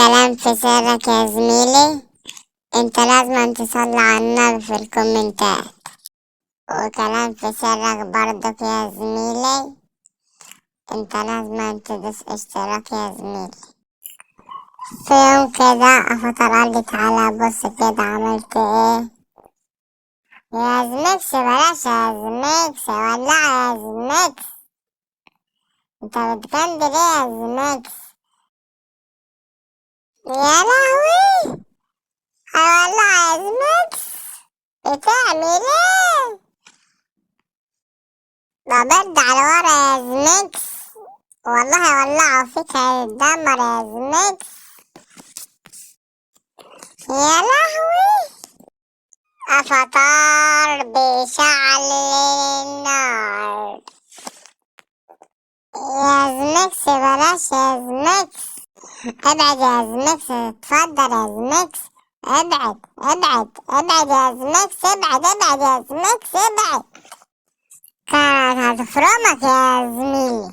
كلام في سرك يا زميلي، انت لازم تصلي على النبي في الكومنتات. وكلام في سرك برضك يا زميلي، انت لازم تدوس اشتراك يا زميلي. في يوم كده افطر قال لي تعالى بص كده عملت ايه. يا زميكس بلاش يا زميكس، ولع يا زميكس، انت بتكندر ايه يا زميكس؟ يا لهوي، هولع يا زميكس، بتعمل ايه؟ ده برد على ورا يا زميكس، والله ولعوا فيك هيتدمر يا زميكس. يا لهوي، افطار بيشعل النار. يا زميكس بلاش يا زميكس، ابعد يا زميكس، اتفضل يا زميكس، ابعد ابعد ابعد يا زميكس، ابعد ابعد يا زميكس ابعد، كانت هتفرمك يا زميلي.